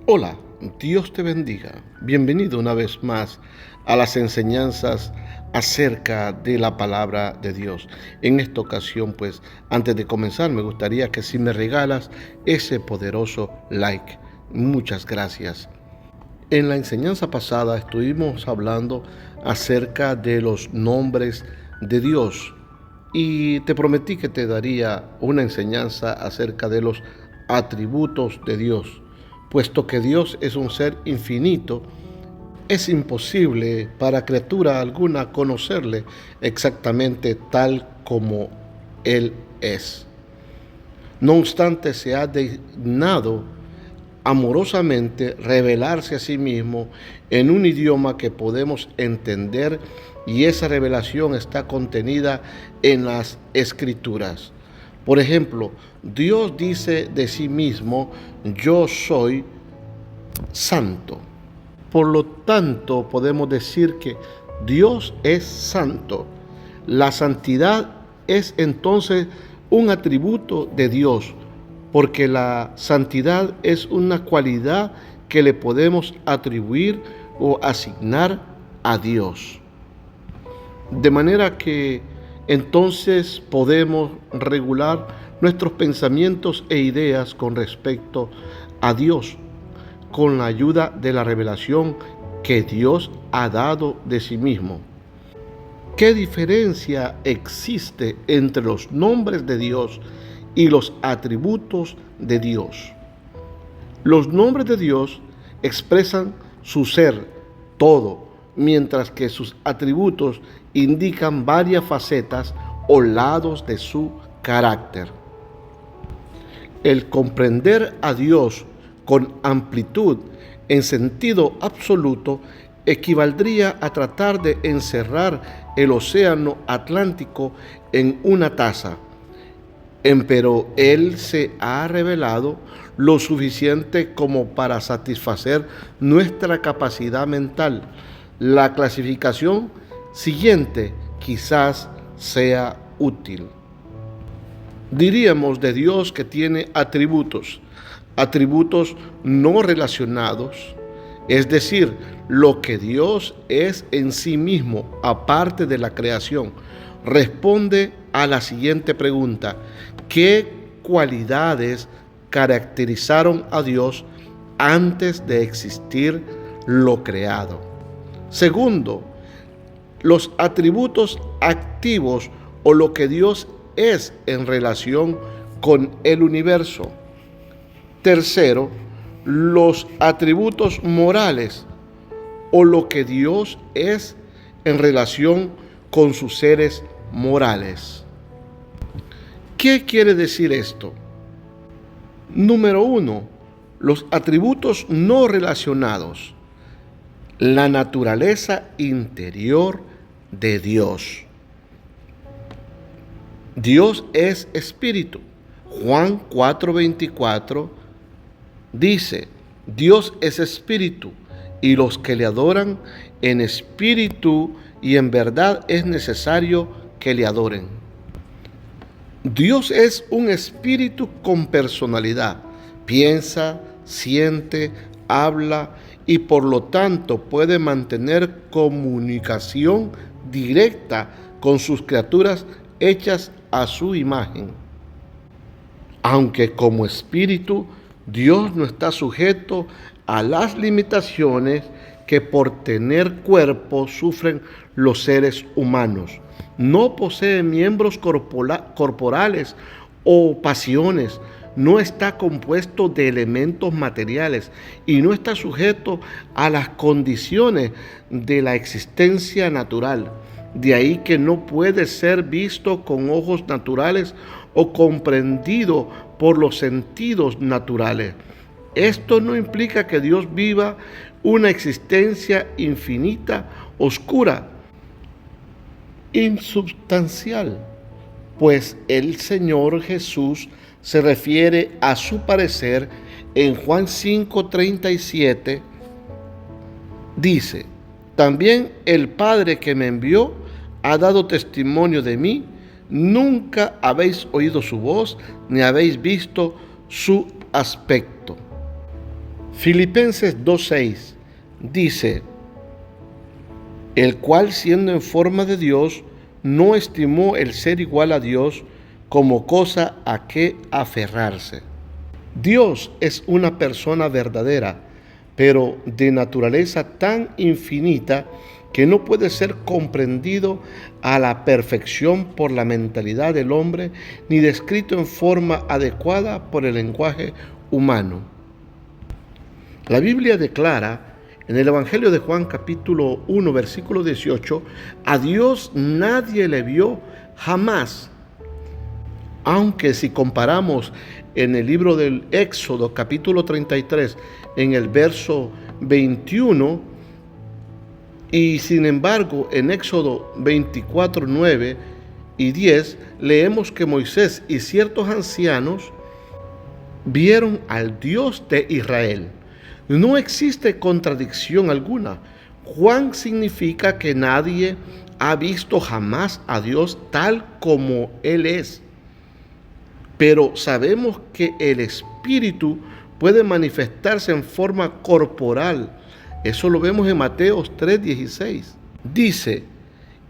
Hola, Dios te bendiga. Bienvenido una vez más a las enseñanzas acerca de la palabra de Dios. En esta ocasión, pues, antes de comenzar, me gustaría que si me regalas ese poderoso like. Muchas gracias. En la enseñanza pasada estuvimos hablando acerca de los nombres de Dios y te prometí que te daría una enseñanza acerca de los atributos de Dios. Puesto que Dios es un ser infinito, es imposible para criatura alguna conocerle exactamente tal como Él es. No obstante, se ha dignado amorosamente revelarse a sí mismo en un idioma que podemos entender, y esa revelación está contenida en las Escrituras. Por ejemplo, Dios dice de sí mismo: yo soy santo. Por lo tanto, podemos decir que Dios es santo. La santidad es entonces un atributo de Dios, porque la santidad es una cualidad que le podemos atribuir o asignar a Dios. De manera que entonces podemos regular nuestros pensamientos e ideas con respecto a Dios, con la ayuda de la revelación que Dios ha dado de sí mismo. ¿Qué diferencia existe entre los nombres de Dios y los atributos de Dios? Los nombres de Dios expresan su ser, todo, mientras que sus atributos indican varias facetas o lados de su carácter. El comprender a Dios con amplitud en sentido absoluto equivaldría a tratar de encerrar el océano Atlántico en una taza. Empero Él se ha revelado lo suficiente como para satisfacer nuestra capacidad mental. La clasificación siguiente quizás sea útil. Diríamos de Dios que tiene atributos no relacionados, es decir, lo que Dios es en sí mismo, aparte de la creación. Responde a la siguiente pregunta: ¿qué cualidades caracterizaron a Dios antes de existir lo creado? Segundo, los atributos activos o lo que Dios es en relación con el universo. Tercero, los atributos morales o lo que Dios es en relación con sus seres morales. ¿Qué quiere decir esto? Número 1, los atributos no relacionados. La naturaleza interior de Dios. Dios es espíritu. Juan 4:24 dice: Dios es espíritu, y los que le adoran en espíritu y en verdad es necesario que le adoren. Dios es un espíritu con personalidad. Piensa, siente, habla y por lo tanto puede mantener comunicación directa con sus criaturas hechas a su imagen. Aunque como espíritu, Dios no está sujeto a las limitaciones que por tener cuerpo sufren los seres humanos. No posee miembros corporales o pasiones. No está compuesto de elementos materiales y no está sujeto a las condiciones de la existencia natural. De ahí que no puede ser visto con ojos naturales o comprendido por los sentidos naturales. Esto no implica que Dios viva una existencia infinita, oscura, insubstancial, pues el Señor Jesús se refiere a su parecer en Juan 5:37. Dice: también el Padre que me envió ha dado testimonio de mí. Nunca habéis oído su voz, ni habéis visto su aspecto. Filipenses 2:6 dice: el cual siendo en forma de Dios, no estimó el ser igual a Dios como cosa a que aferrarse. Dios es una persona verdadera, pero de naturaleza tan infinita que no puede ser comprendido a la perfección por la mentalidad del hombre, ni descrito en forma adecuada por el lenguaje humano. La Biblia declara en el Evangelio de Juan capítulo 1 versículo 18, a Dios nadie le vio jamás. Aunque si comparamos en el libro del Éxodo capítulo 33 en el verso 21 y sin embargo en Éxodo 24, 9 y 10 leemos que Moisés y ciertos ancianos vieron al Dios de Israel. No existe contradicción alguna. Juan significa que nadie ha visto jamás a Dios tal como Él es. Pero sabemos que el Espíritu puede manifestarse en forma corporal. Eso lo vemos en Mateo 3:16. Dice,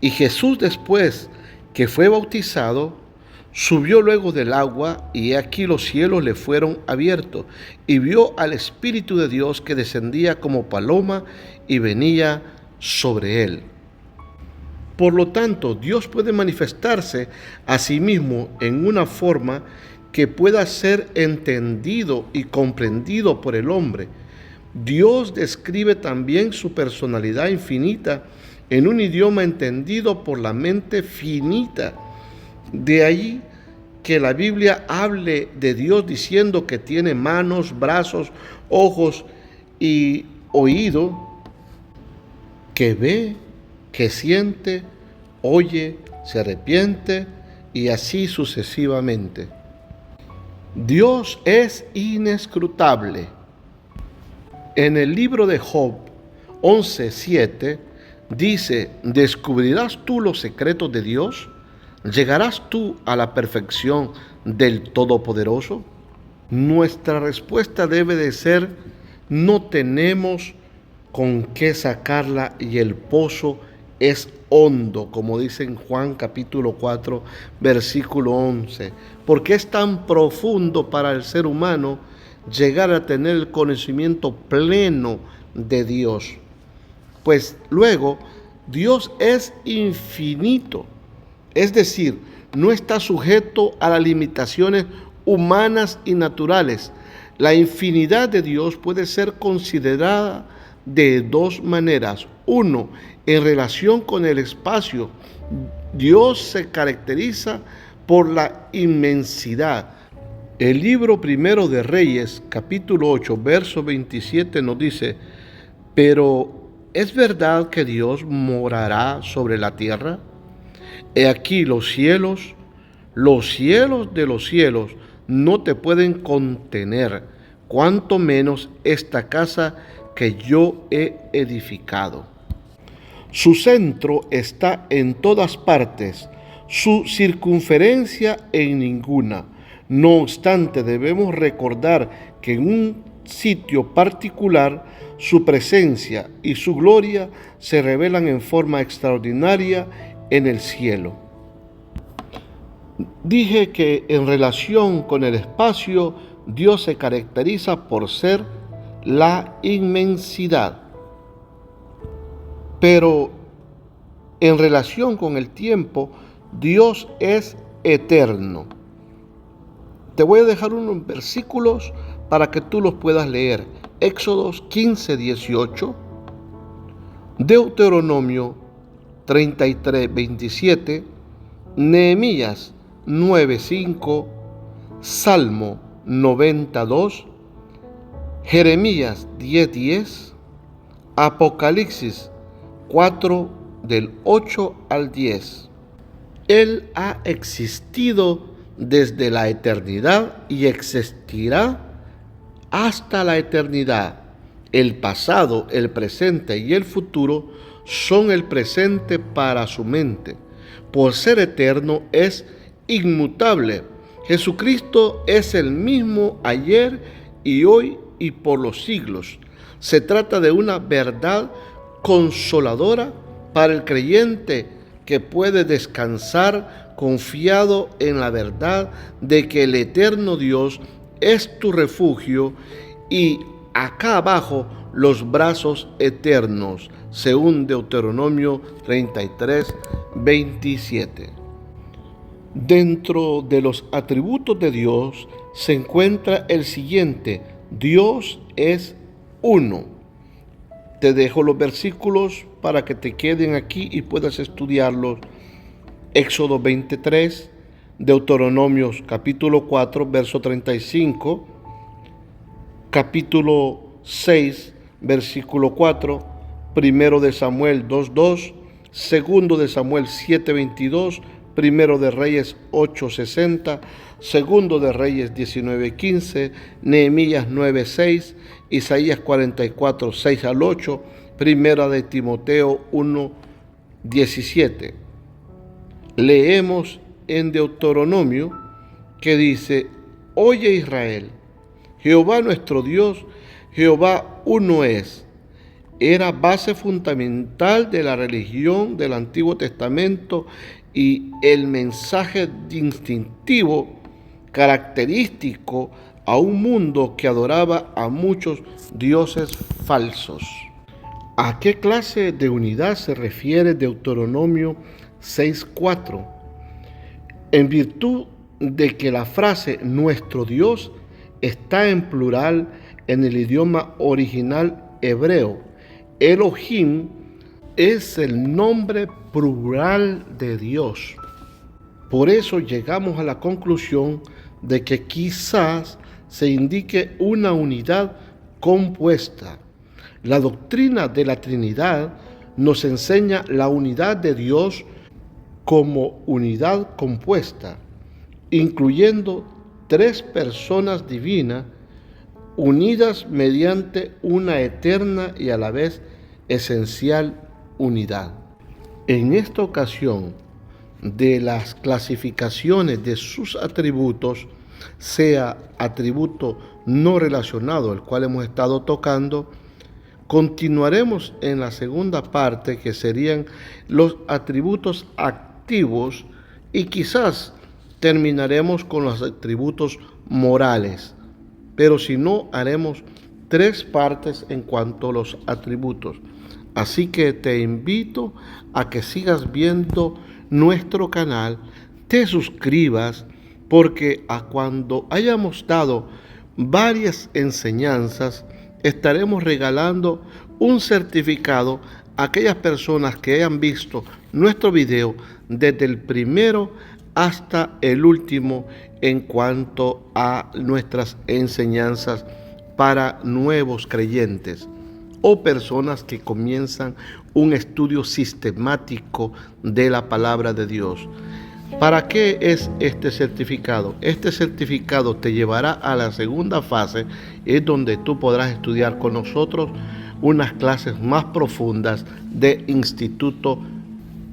y Jesús después que fue bautizado, subió luego del agua, y aquí los cielos le fueron abiertos, y vio al Espíritu de Dios que descendía como paloma y venía sobre él. Por lo tanto, Dios puede manifestarse a sí mismo en una forma que pueda ser entendido y comprendido por el hombre. Dios describe también su personalidad infinita en un idioma entendido por la mente finita. De ahí que la Biblia hable de Dios diciendo que tiene manos, brazos, ojos y oído, que ve, que siente, oye, se arrepiente y así sucesivamente. Dios es inescrutable. En el libro de Job 11:7 dice, ¿descubrirás tú los secretos de Dios? ¿Llegarás tú a la perfección del Todopoderoso? Nuestra respuesta debe de ser, no tenemos con qué sacarla y el pozo es hondo, como dice en Juan capítulo 4, versículo 11, porque es tan profundo para el ser humano llegar a tener el conocimiento pleno de Dios. Pues luego, Dios es infinito, es decir, no está sujeto a las limitaciones humanas y naturales. La infinidad de Dios puede ser considerada de dos maneras. Uno, en relación con el espacio. Dios se caracteriza por la inmensidad. El libro primero de Reyes, capítulo 8, verso 27 nos dice, pero ¿es verdad que Dios morará sobre la tierra? He aquí los cielos de los cielos no te pueden contener, cuanto menos esta casa que yo he edificado. Su centro está en todas partes, su circunferencia en ninguna. No obstante, debemos recordar que en un sitio particular su presencia y su gloria se revelan en forma extraordinaria en el cielo. Dije que en relación con el espacio, Dios se caracteriza por ser la inmensidad. Pero en relación con el tiempo, Dios es eterno. Te voy a dejar unos versículos para que tú los puedas leer. Éxodos 15:18, Deuteronomio 33:27, Nehemías 9:5, Salmo 92, Jeremías 10:10, Apocalipsis 4 del 8 al 10. Él ha existido desde la eternidad y existirá hasta la eternidad. El pasado, el presente y el futuro son el presente para su mente. Por ser eterno es inmutable. Jesucristo es el mismo ayer y hoy y por los siglos. Se trata de una verdad consoladora para el creyente que puede descansar confiado en la verdad de que el eterno Dios es tu refugio y acá abajo los brazos eternos, según Deuteronomio 33, 27. Dentro de los atributos de Dios se encuentra el siguiente: Dios es uno. Te dejo los versículos para que te queden aquí y puedas estudiarlos. Éxodo 23, Deuteronomios capítulo 4, verso 35, capítulo 6, versículo 4, primero de Samuel 2:2, segundo de Samuel 7:22, primero de Reyes 8:60, segundo de Reyes 19:15, Nehemías 9:6, Isaías 44:6 al 8, primera de Timoteo 1:17. Leemos en Deuteronomio que dice: Oye Israel, Jehová nuestro Dios, Jehová uno es. Era base fundamental de la religión del Antiguo Testamento y el mensaje distintivo característico a un mundo que adoraba a muchos dioses falsos. ¿A qué clase de unidad se refiere Deuteronomio 6:4? En virtud de que la frase nuestro Dios está en plural en el idioma original hebreo. Elohim es el nombre plural de Dios. Por eso llegamos a la conclusión de que quizás se indique una unidad compuesta. La doctrina de la Trinidad nos enseña la unidad de Dios como unidad compuesta, incluyendo tres personas divinas unidas mediante una eterna y a la vez esencial unidad. En esta ocasión, de las clasificaciones de sus atributos, sea atributo no relacionado, el cual hemos estado tocando, continuaremos en la segunda parte, que serían los atributos activos, y quizás terminaremos con los atributos morales. Pero si no, haremos 3 partes en cuanto a los atributos. Así que te invito a que sigas viendo nuestro canal, te suscribas, porque cuando hayamos dado varias enseñanzas, estaremos regalando un certificado a aquellas personas que hayan visto nuestro video desde el primero hasta el último en cuanto a nuestras enseñanzas para nuevos creyentes o personas que comienzan un estudio sistemático de la palabra de Dios. ¿Para qué es este certificado? Este certificado te llevará a la segunda fase, es donde tú podrás estudiar con nosotros unas clases más profundas de instituto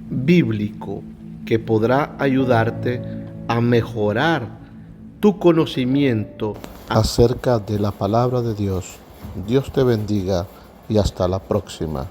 bíblico que podrá ayudarte a mejorar tu conocimiento acerca de la palabra de Dios. Dios te bendiga y hasta la próxima.